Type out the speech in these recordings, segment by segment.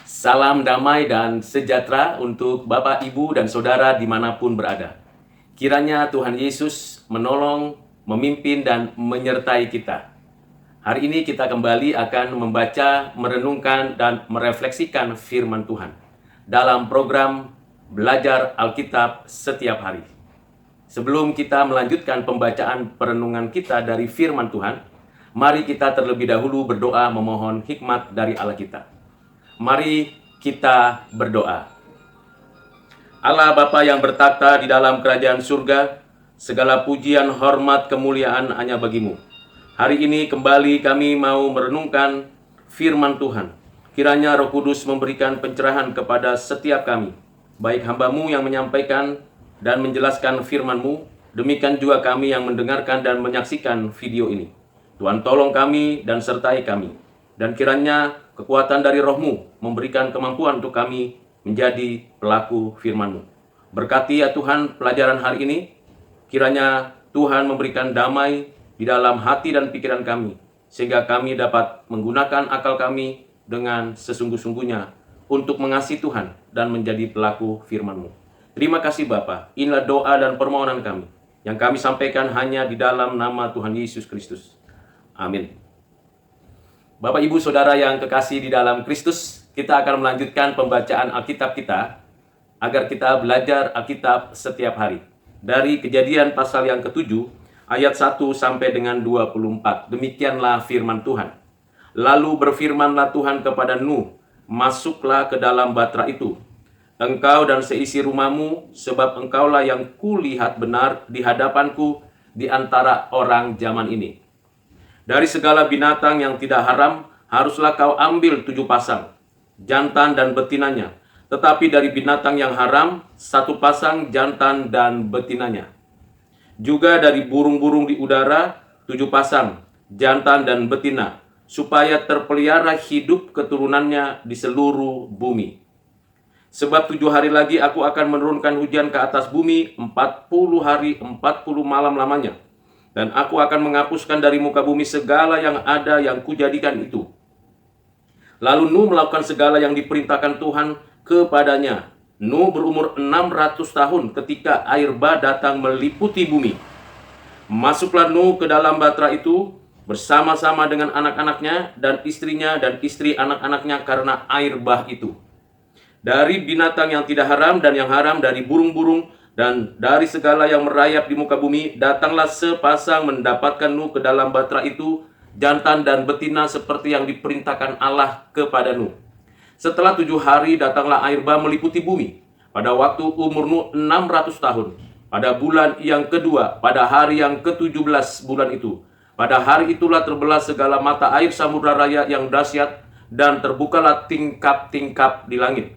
Salam damai dan sejahtera untuk Bapak, Ibu, dan Saudara dimanapun berada. Kiranya Tuhan Yesus menolong, memimpin, dan menyertai kita. Hari ini kita kembali akan membaca, merenungkan, dan merefleksikan firman Tuhan dalam program Belajar Alkitab Setiap Hari. Sebelum kita melanjutkan pembacaan perenungan kita dari firman Tuhan, mari kita terlebih dahulu berdoa memohon hikmat dari Allah kita. Mari kita berdoa. Allah Bapa yang bertakhta di dalam kerajaan surga, segala pujian, hormat, kemuliaan hanya bagimu. Hari ini kembali kami mau merenungkan firman Tuhan. Kiranya Roh Kudus memberikan pencerahan kepada setiap kami, baik hamba-Mu yang menyampaikan dan menjelaskan firman-Mu, demikian juga kami yang mendengarkan dan menyaksikan video ini. Tuhan tolong kami dan sertai kami. Dan kiranya kekuatan dari Roh-Mu memberikan kemampuan untuk kami menjadi pelaku firman-Mu. Berkati ya Tuhan pelajaran hari ini. Kiranya Tuhan memberikan damai di dalam hati dan pikiran kami, sehingga kami dapat menggunakan akal kami dengan sesungguh-sungguhnya untuk mengasihi Tuhan dan menjadi pelaku firman-Mu. Terima kasih Bapa. Inilah doa dan permohonan kami yang kami sampaikan hanya di dalam nama Tuhan Yesus Kristus. Amin. Bapak, Ibu, Saudara yang kekasih di dalam Kristus, kita akan melanjutkan pembacaan Alkitab kita agar kita belajar Alkitab setiap hari. Dari Kejadian pasal yang ke-7, ayat 1 sampai dengan 24. Demikianlah firman Tuhan. Lalu berfirmanlah Tuhan kepada Nuh, masuklah ke dalam batra itu, engkau dan seisi rumahmu, sebab engkaulah yang kulihat benar di hadapanku di antara orang zaman ini. Dari segala binatang yang tidak haram, haruslah kau ambil 7 pasang, jantan dan betinanya. Tetapi dari binatang yang haram, 1 pasang jantan dan betinanya. Juga dari burung-burung di udara, 7 pasang, jantan dan betina, supaya terpelihara hidup keturunannya di seluruh bumi. Sebab 7 hari lagi aku akan menurunkan hujan ke atas bumi 40 hari 40 malam lamanya. Dan aku akan menghapuskan dari muka bumi segala yang ada yang kujadikan itu. Lalu Nuh melakukan segala yang diperintahkan Tuhan kepadanya. Nuh berumur 600 tahun ketika air bah datang meliputi bumi. Masuklah Nuh ke dalam batra itu bersama-sama dengan anak-anaknya dan istrinya dan istri anak-anaknya karena air bah itu. Dari binatang yang tidak haram dan yang haram, dari burung-burung, dan dari segala yang merayap di muka bumi, datanglah sepasang mendapatkan Nuh ke dalam batra itu, jantan dan betina seperti yang diperintahkan Allah kepada Nuh. Setelah 7 hari datanglah air bah meliputi bumi. Pada waktu umur Nuh 600 tahun, pada bulan yang kedua, pada hari yang ke-17 bulan itu, pada hari itulah terbelah segala mata air samudra raya yang dahsyat, dan terbukalah tingkap-tingkap di langit.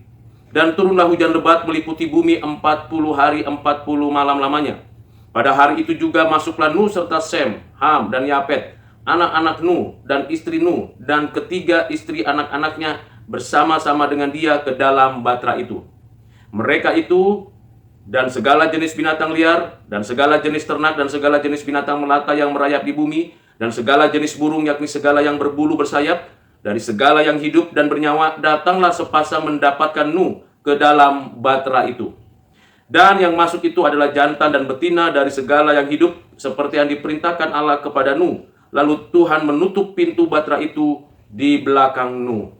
Dan turunlah hujan lebat meliputi bumi 40 hari 40 malam lamanya. Pada hari itu juga masuklah Nuh serta Sem, Ham, dan Yafet, anak-anak Nuh dan istri Nuh, dan ketiga istri anak-anaknya bersama-sama dengan dia ke dalam batra itu. Mereka itu dan segala jenis binatang liar, dan segala jenis ternak, dan segala jenis binatang melata yang merayap di bumi, dan segala jenis burung, yakni segala yang berbulu bersayap, dari segala yang hidup dan bernyawa, datanglah sepasang mendapatkan Nuh ke dalam batra itu. Dan yang masuk itu adalah jantan dan betina dari segala yang hidup, seperti yang diperintahkan Allah kepada Nuh. Lalu Tuhan menutup pintu batra itu di belakang Nuh.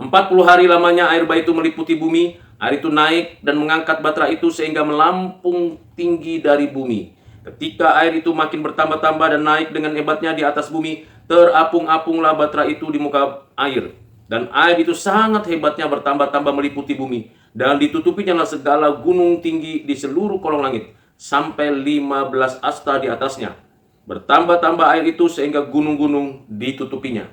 40 hari lamanya air bah itu meliputi bumi. Air itu naik dan mengangkat batra itu sehingga melampung tinggi dari bumi. Ketika air itu makin bertambah-tambah dan naik dengan hebatnya di atas bumi, terapung-apunglah batra itu di muka air. Dan air itu sangat hebatnya bertambah-tambah meliputi bumi. Dan ditutupinya segala gunung tinggi di seluruh kolong langit, sampai 15 asta di atasnya. Bertambah-tambah air itu sehingga gunung-gunung ditutupinya.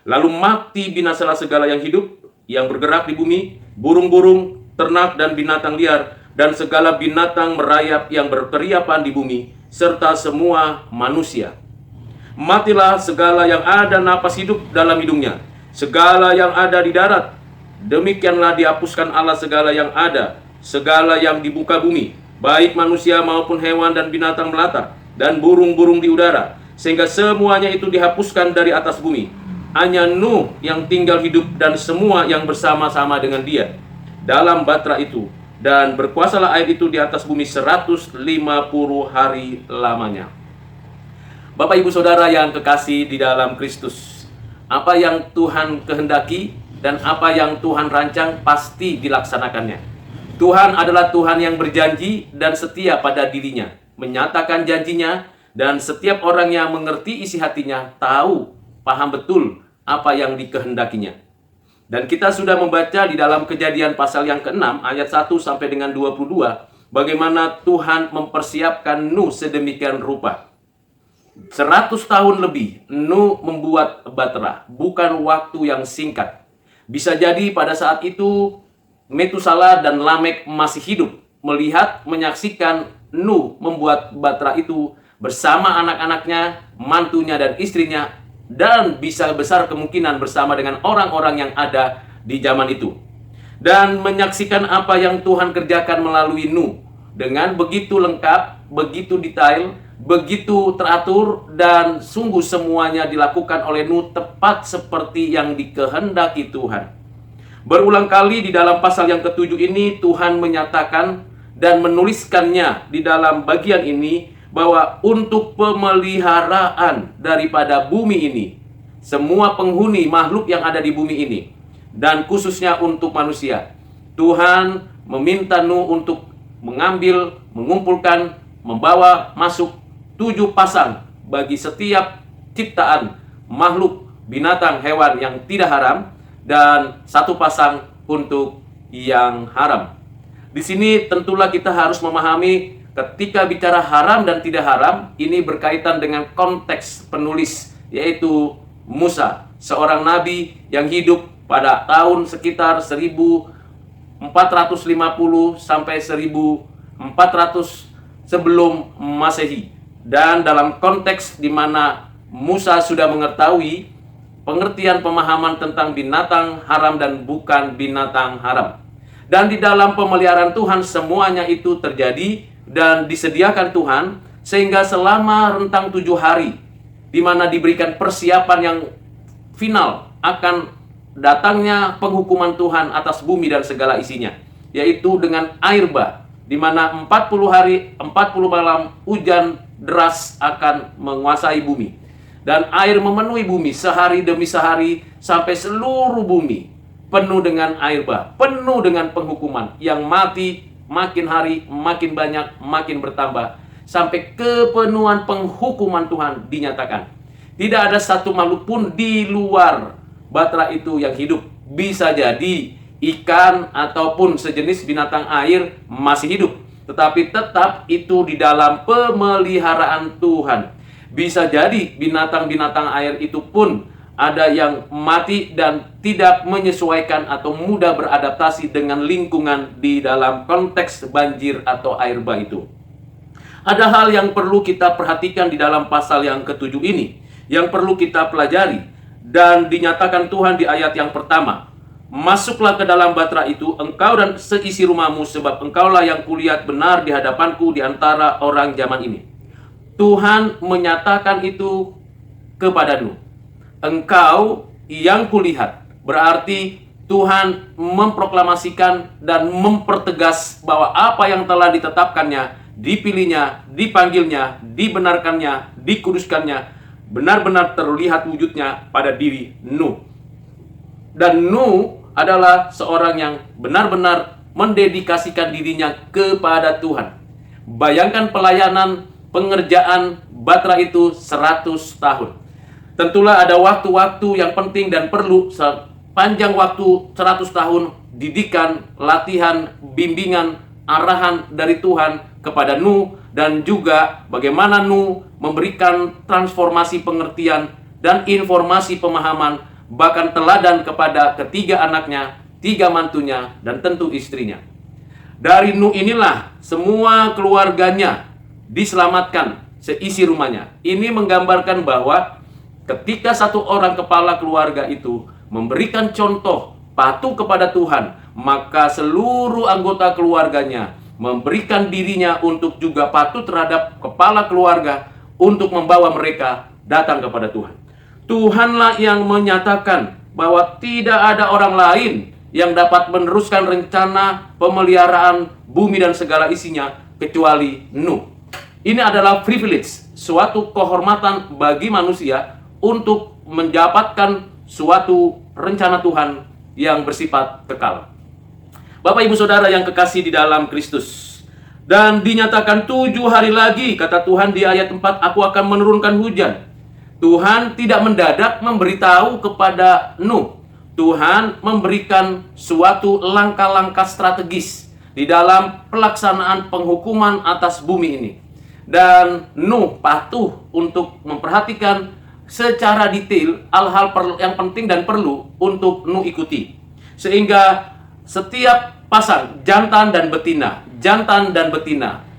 Lalu mati binasalah segala yang hidup, yang bergerak di bumi, burung-burung, ternak dan binatang liar, dan segala binatang merayap yang berkeriapan di bumi, serta semua manusia. Matilah segala yang ada napas hidup dalam hidungnya, segala yang ada di darat. Demikianlah dihapuskan Allah segala yang ada, segala yang di muka bumi, baik manusia maupun hewan dan binatang melata, dan burung-burung di udara, sehingga semuanya itu dihapuskan dari atas bumi. hanya Nuh yang tinggal hidup dan semua yang bersama-sama dengan dia dalam batra itu, dan berkuasalah air itu di atas bumi 150 hari lamanya. Bapak Ibu Saudara yang kekasih di dalam Kristus, apa yang Tuhan kehendaki dan apa yang Tuhan rancang pasti dilaksanakannya. Tuhan adalah Tuhan yang berjanji dan setia pada dirinya, menyatakan janjinya, dan setiap orang yang mengerti isi hatinya tahu, paham betul apa yang dikehendakinya. Dan kita sudah membaca di dalam Kejadian pasal yang ke-6 ayat 1 sampai dengan 22 bagaimana Tuhan mempersiapkan Nuh sedemikian rupa. 100 tahun lebih Nuh membuat batra, bukan waktu yang singkat. Bisa jadi pada saat itu Metusalah dan Lamek masih hidup, melihat, menyaksikan Nuh membuat batra itu bersama anak-anaknya, mantunya dan istrinya, dan bisa besar kemungkinan bersama dengan orang-orang yang ada di zaman itu. Dan menyaksikan apa yang Tuhan kerjakan melalui Nuh dengan begitu lengkap, begitu detail, begitu teratur, dan sungguh semuanya dilakukan oleh Nuh tepat seperti yang dikehendaki Tuhan. Berulang kali di dalam pasal yang ke-7 ini Tuhan menyatakan dan menuliskannya di dalam bagian ini bahwa untuk pemeliharaan daripada bumi ini, semua penghuni makhluk yang ada di bumi ini, dan khususnya untuk manusia, Tuhan meminta Nuh untuk mengambil, mengumpulkan, membawa masuk 7 pasang bagi setiap ciptaan makhluk, binatang, hewan yang tidak haram, dan 1 pasang untuk yang haram. Di sini tentulah kita harus memahami ketika bicara haram dan tidak haram, ini berkaitan dengan konteks penulis, yaitu Musa, seorang nabi yang hidup pada tahun sekitar 1450 sampai 1400 sebelum Masehi. Dan dalam konteks di mana Musa sudah mengetahui pengertian pemahaman tentang binatang haram dan bukan binatang haram. Dan di dalam pemeliharaan Tuhan semuanya itu terjadi dan disediakan Tuhan, sehingga selama rentang 7 hari di mana diberikan persiapan yang final akan datangnya penghukuman Tuhan atas bumi dan segala isinya, yaitu dengan air bah, di mana 40 hari 40 malam hujan deras akan menguasai bumi, dan air memenuhi bumi sehari demi sehari sampai seluruh bumi penuh dengan air bah, penuh dengan penghukuman yang mati. Makin hari, makin banyak, makin bertambah, sampai kepenuhan penghukuman Tuhan dinyatakan. Tidak ada satu makhluk pun di luar batra itu yang hidup. Bisa jadi ikan ataupun sejenis binatang air masih hidup, tetapi tetap itu di dalam pemeliharaan Tuhan. Bisa jadi binatang-binatang air itu pun ada yang mati dan tidak menyesuaikan atau mudah beradaptasi dengan lingkungan di dalam konteks banjir atau air bah itu. Ada hal yang perlu kita perhatikan di dalam pasal yang ke-7 ini, yang perlu kita pelajari, dan dinyatakan Tuhan di ayat yang pertama. Masuklah ke dalam batra itu, engkau dan seisi rumahmu, sebab engkaulah yang kulihat benar di hadapanku di antara orang zaman ini. Tuhan menyatakan itu kepada Nuh. Engkau yang kulihat, berarti Tuhan memproklamasikan dan mempertegas bahwa apa yang telah ditetapkannya, dipilihnya, dipanggilnya, dibenarkannya, dikuduskannya, benar-benar terlihat wujudnya pada diri Nuh. Dan Nuh adalah seorang yang benar-benar mendedikasikan dirinya kepada Tuhan. Bayangkan pelayanan, pengerjaan batra itu 100 tahun. Tentulah ada waktu-waktu yang penting dan perlu sepanjang waktu 100 tahun didikan, latihan, bimbingan, arahan dari Tuhan kepada Nuh, dan juga bagaimana Nuh memberikan transformasi pengertian dan informasi pemahaman, bahkan teladan kepada ketiga anaknya, 3 mantunya, dan tentu istrinya. Dari Nuh inilah semua keluarganya diselamatkan, seisi rumahnya. Ini menggambarkan bahwa ketika satu orang kepala keluarga itu memberikan contoh patuh kepada Tuhan, maka seluruh anggota keluarganya memberikan dirinya untuk juga patuh terhadap kepala keluarga untuk membawa mereka datang kepada Tuhan. Tuhanlah yang menyatakan bahwa tidak ada orang lain yang dapat meneruskan rencana pemeliharaan bumi dan segala isinya kecuali Nuh. Ini adalah privilege, suatu kehormatan bagi manusia untuk mendapatkan suatu rencana Tuhan yang bersifat kekal. Bapak Ibu Saudara yang kekasih di dalam Kristus, dan dinyatakan 7 hari lagi, kata Tuhan di ayat 4, aku akan menurunkan hujan. Tuhan tidak mendadak memberitahu kepada Nuh. Tuhan memberikan suatu langkah-langkah strategis di dalam pelaksanaan penghukuman atas bumi ini. Dan Nuh patuh untuk memperhatikan secara detail hal-hal yang penting dan perlu untuk Nuh ikuti. Sehingga setiap pasang, jantan dan betina,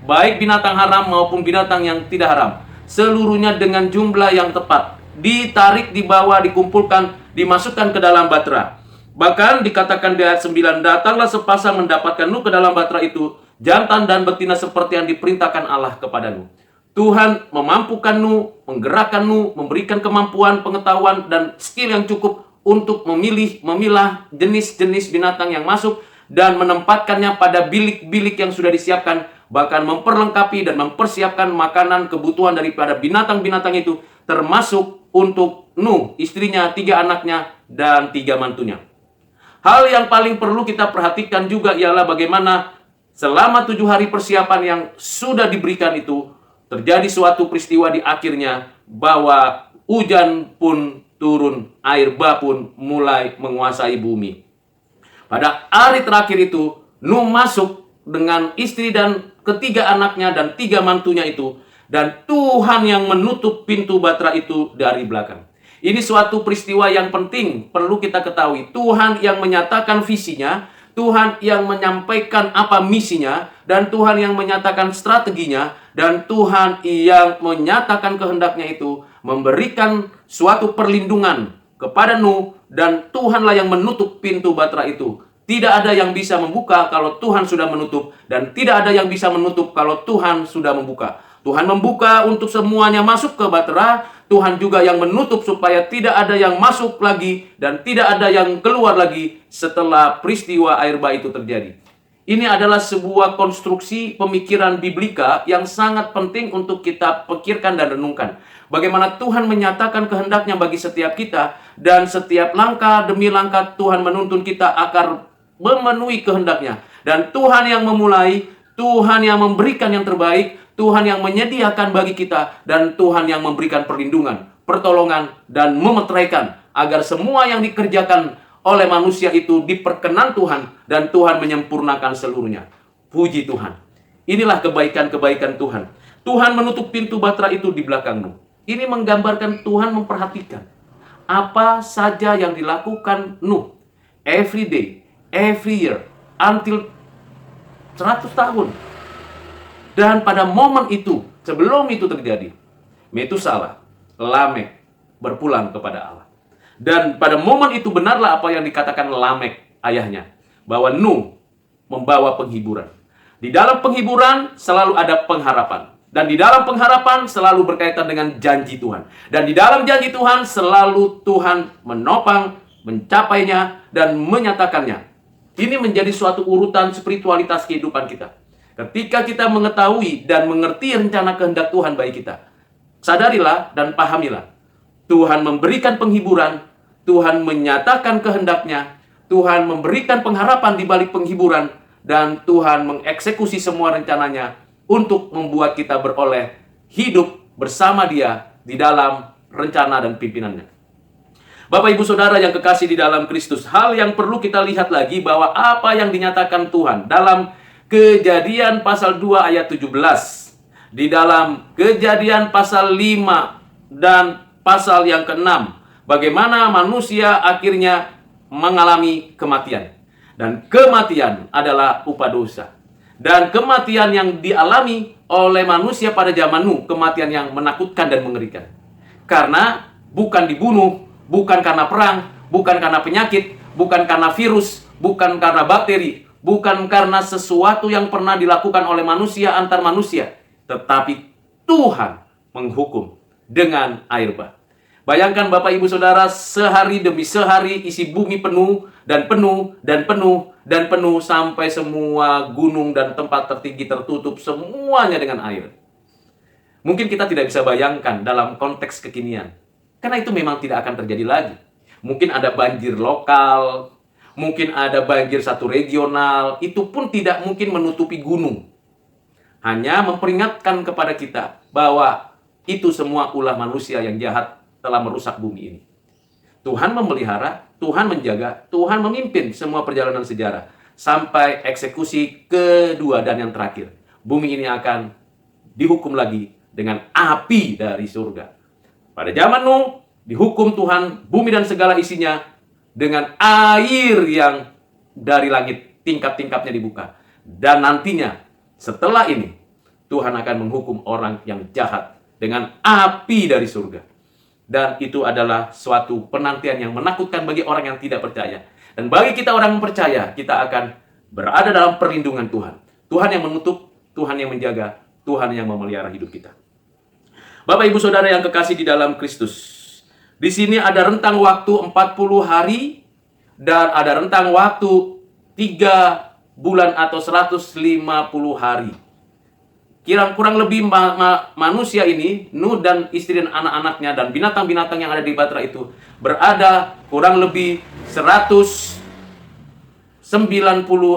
baik binatang haram maupun binatang yang tidak haram, seluruhnya dengan jumlah yang tepat, ditarik, dibawa, dikumpulkan, dimasukkan ke dalam batra. Bahkan dikatakan di ayat 9, datanglah sepasang mendapatkan Nuh ke dalam batra itu, jantan dan betina seperti yang diperintahkan Allah kepada Nuh. Tuhan memampukan Nuh, menggerakkan Nuh, memberikan kemampuan, pengetahuan, dan skill yang cukup untuk memilah jenis-jenis binatang yang masuk dan menempatkannya pada bilik-bilik yang sudah disiapkan, bahkan memperlengkapi dan mempersiapkan makanan kebutuhan daripada binatang-binatang itu, termasuk untuk Nuh, istrinya, 3 anaknya, dan 3 mantunya. Hal yang paling perlu kita perhatikan juga ialah bagaimana selama 7 hari persiapan yang sudah diberikan itu, terjadi suatu peristiwa di akhirnya bahwa hujan pun turun, air bah pun mulai menguasai bumi. Pada hari terakhir itu, Nuh masuk dengan istri dan ketiga anaknya dan 3 mantunya itu, dan Tuhan yang menutup pintu batra itu dari belakang. Ini suatu peristiwa yang penting, perlu kita ketahui. Tuhan yang menyatakan visinya, Tuhan yang menyampaikan apa misinya, dan Tuhan yang menyatakan strateginya, dan Tuhan yang menyatakan kehendaknya itu, memberikan suatu perlindungan kepada Nuh, dan Tuhanlah yang menutup pintu batra itu. Tidak ada yang bisa membuka kalau Tuhan sudah menutup, dan tidak ada yang bisa menutup kalau Tuhan sudah membuka. Tuhan membuka untuk semuanya masuk ke batra, Tuhan juga yang menutup supaya tidak ada yang masuk lagi dan tidak ada yang keluar lagi setelah peristiwa air bah itu terjadi. Ini adalah sebuah konstruksi pemikiran biblika yang sangat penting untuk kita pikirkan dan renungkan. Bagaimana Tuhan menyatakan kehendaknya bagi setiap kita, dan setiap langkah demi langkah Tuhan menuntun kita agar memenuhi kehendaknya. Dan Tuhan yang memulai, Tuhan yang memberikan yang terbaik, Tuhan yang menyediakan bagi kita, dan Tuhan yang memberikan perlindungan, pertolongan, dan memeteraikan agar semua yang dikerjakan oleh manusia itu diperkenan Tuhan, dan Tuhan menyempurnakan seluruhnya. Puji Tuhan. Inilah kebaikan-kebaikan Tuhan. Tuhan menutup pintu batra itu di belakangmu. Ini menggambarkan Tuhan memperhatikan apa saja yang dilakukan Nuh every day, every year, until 100 tahun. Dan pada momen itu, sebelum itu terjadi, Metusalah, Lamek berpulang kepada Allah. Dan pada momen itu benarlah apa yang dikatakan Lamek ayahnya, bahwa Nuh membawa penghiburan. Di dalam penghiburan selalu ada pengharapan. Dan di dalam pengharapan selalu berkaitan dengan janji Tuhan. Dan di dalam janji Tuhan selalu Tuhan menopang, mencapainya, dan menyatakannya. Ini menjadi suatu urutan spiritualitas kehidupan kita. Ketika kita mengetahui dan mengerti rencana kehendak Tuhan bagi kita, sadarilah dan pahamilah. Tuhan memberikan penghiburan, Tuhan menyatakan kehendaknya, Tuhan memberikan pengharapan di balik penghiburan, dan Tuhan mengeksekusi semua rencananya untuk membuat kita beroleh hidup bersama Dia di dalam rencana dan pimpinannya. Bapak Ibu Saudara yang kekasih di dalam Kristus, hal yang perlu kita lihat lagi bahwa apa yang dinyatakan Tuhan dalam Kejadian pasal 2 ayat 17, di dalam Kejadian pasal 5 dan pasal yang ke-6, bagaimana manusia akhirnya mengalami kematian. Dan kematian adalah upah dosa. Dan kematian yang dialami oleh manusia pada zaman Nuh, kematian yang menakutkan dan mengerikan. Karena bukan dibunuh, bukan karena perang, bukan karena penyakit, bukan karena virus, bukan karena bakteri, bukan karena sesuatu yang pernah dilakukan oleh manusia antar manusia, tetapi Tuhan menghukum dengan air bah. Bayangkan Bapak Ibu Saudara, sehari demi sehari isi bumi penuh dan penuh dan penuh dan penuh sampai semua gunung dan tempat tertinggi tertutup semuanya dengan air. Mungkin kita tidak bisa bayangkan dalam konteks kekinian, karena itu memang tidak akan terjadi lagi. Mungkin ada banjir lokal, mungkin ada banjir satu regional, itu pun tidak mungkin menutupi gunung. Hanya memperingatkan kepada kita bahwa itu semua ulah manusia yang jahat telah merusak bumi ini. Tuhan memelihara, Tuhan menjaga, Tuhan memimpin semua perjalanan sejarah sampai eksekusi kedua dan yang terakhir. Bumi ini akan dihukum lagi dengan api dari surga. Pada zaman Nuh, dihukum Tuhan bumi dan segala isinya dengan air yang dari langit tingkap-tingkapnya dibuka. Dan nantinya setelah ini Tuhan akan menghukum orang yang jahat dengan api dari surga. Dan itu adalah suatu penantian yang menakutkan bagi orang yang tidak percaya. Dan bagi kita orang yang percaya, kita akan berada dalam perlindungan Tuhan. Tuhan yang menutup, Tuhan yang menjaga, Tuhan yang memelihara hidup kita. Bapak Ibu Saudara yang kekasih di dalam Kristus, di sini ada rentang waktu 40 hari dan ada rentang waktu 3 bulan atau 150 hari. Kurang lebih manusia ini, Nuh dan istri dan anak-anaknya dan binatang-binatang yang ada di Batra itu berada kurang lebih 190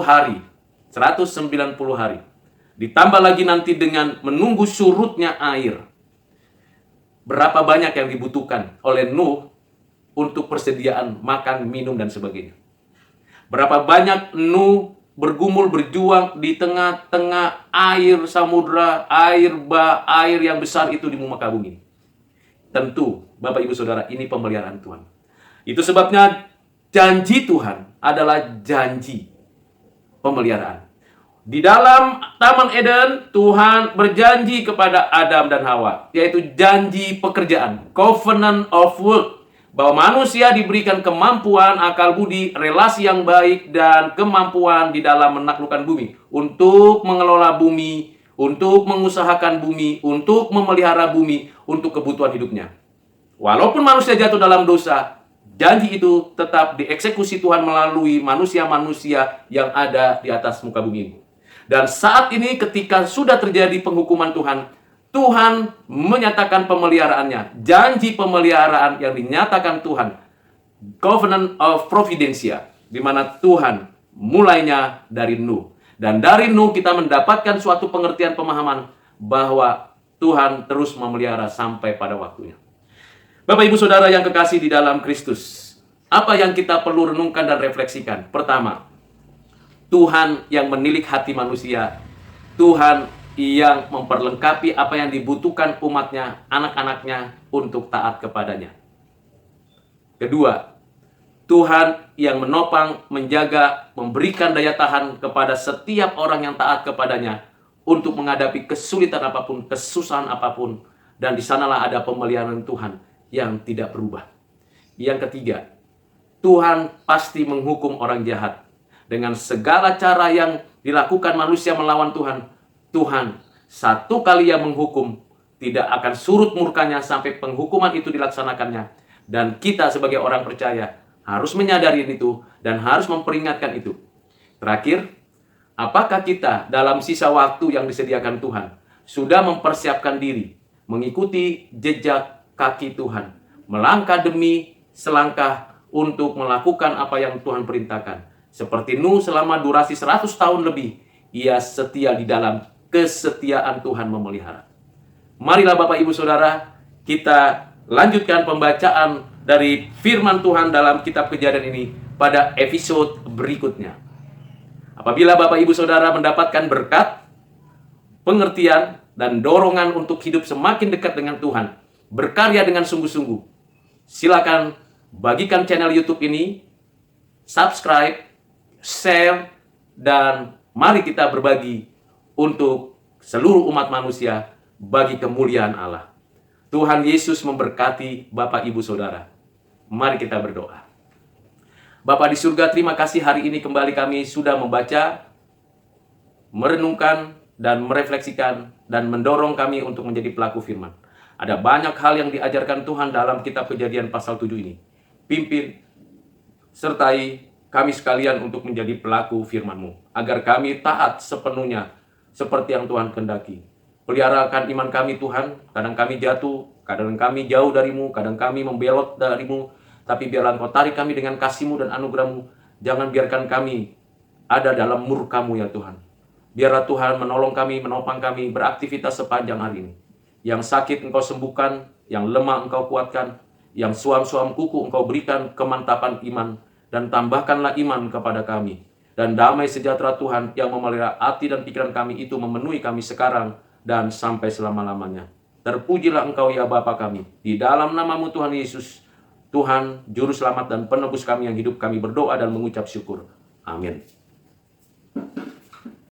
hari. 190 hari. Ditambah lagi nanti dengan menunggu surutnya air. Berapa banyak yang dibutuhkan oleh Nuh untuk persediaan makan, minum, dan sebagainya. Berapa banyak Nuh bergumul, berjuang di tengah-tengah air samudra, air yang besar itu di muka bumi. Tentu, Bapak Ibu Saudara, ini pemeliharaan Tuhan. Itu sebabnya janji Tuhan adalah janji pemeliharaan. Di dalam Taman Eden, Tuhan berjanji kepada Adam dan Hawa, yaitu janji pekerjaan, covenant of work, bahwa manusia diberikan kemampuan, akal budi, relasi yang baik, dan kemampuan di dalam menaklukkan bumi. Untuk mengelola bumi, untuk mengusahakan bumi, untuk memelihara bumi, untuk kebutuhan hidupnya. Walaupun manusia jatuh dalam dosa, janji itu tetap dieksekusi Tuhan melalui manusia-manusia yang ada di atas muka bumi ini. Dan saat ini ketika sudah terjadi penghukuman Tuhan, Tuhan menyatakan pemeliharaannya. Janji pemeliharaan yang dinyatakan Tuhan. Covenant of Providencia. Di mana Tuhan mulainya dari Nuh. Dan dari Nuh kita mendapatkan suatu pengertian pemahaman bahwa Tuhan terus memelihara sampai pada waktunya. Bapak Ibu Saudara yang kekasih di dalam Kristus. Apa yang kita perlu renungkan dan refleksikan? Pertama, Tuhan yang menilik hati manusia. Tuhan yang memperlengkapi apa yang dibutuhkan umatnya, anak-anaknya untuk taat kepadanya. Kedua, Tuhan yang menopang, menjaga, memberikan daya tahan kepada setiap orang yang taat kepadanya untuk menghadapi kesulitan apapun, kesusahan apapun, dan di sanalah ada pemeliharaan Tuhan yang tidak berubah. Yang ketiga, Tuhan pasti menghukum orang jahat dengan segala cara yang dilakukan manusia melawan Tuhan. Tuhan satu kali yang menghukum, tidak akan surut murkanya sampai penghukuman itu dilaksanakannya. Dan kita sebagai orang percaya harus menyadari itu dan harus memperingatkan itu. Terakhir, apakah kita dalam sisa waktu yang disediakan Tuhan sudah mempersiapkan diri mengikuti jejak kaki Tuhan, melangkah demi selangkah untuk melakukan apa yang Tuhan perintahkan? Seperti Nuh selama durasi 100 tahun lebih, ia setia di dalam kesetiaan Tuhan memelihara. Marilah Bapak Ibu Saudara, kita lanjutkan pembacaan dari firman Tuhan dalam kitab Kejadian ini pada episode berikutnya. Apabila Bapak Ibu Saudara mendapatkan berkat, pengertian, dan dorongan untuk hidup semakin dekat dengan Tuhan, berkarya dengan sungguh-sungguh, silakan bagikan channel YouTube ini, subscribe, share, dan mari kita berbagi untuk seluruh umat manusia bagi kemuliaan Allah. Tuhan Yesus memberkati Bapak Ibu Saudara. Mari kita berdoa. Bapa di surga, terima kasih hari ini kembali kami sudah membaca, merenungkan, dan merefleksikan, dan mendorong kami untuk menjadi pelaku firman. Ada banyak hal yang diajarkan Tuhan dalam kitab Kejadian pasal 7 ini. Pimpin, sertai kami sekalian untuk menjadi pelaku firman-Mu, agar kami taat sepenuhnya seperti yang Tuhan kehendaki. Peliharakan iman kami Tuhan, kadang kami jatuh, kadang kami jauh dari-Mu, kadang kami membelot dari-Mu, tapi biarlah Engkau tarik kami dengan kasih-Mu dan anugerah-Mu. Jangan biarkan kami ada dalam murka-Mu ya Tuhan. Biarlah Tuhan menolong kami, menopang kami beraktivitas sepanjang hari ini. Yang sakit Engkau sembuhkan, yang lemah Engkau kuatkan, yang suam-suam kuku Engkau berikan kemantapan iman, dan tambahkanlah iman kepada kami. Dan damai sejahtera Tuhan yang memelihara hati dan pikiran kami itu memenuhi kami sekarang dan sampai selama-lamanya. Terpujilah Engkau ya Bapa kami. Di dalam nama-Mu Tuhan Yesus, Tuhan, Juru Selamat dan Penebus kami yang hidup, kami berdoa dan mengucap syukur. Amin.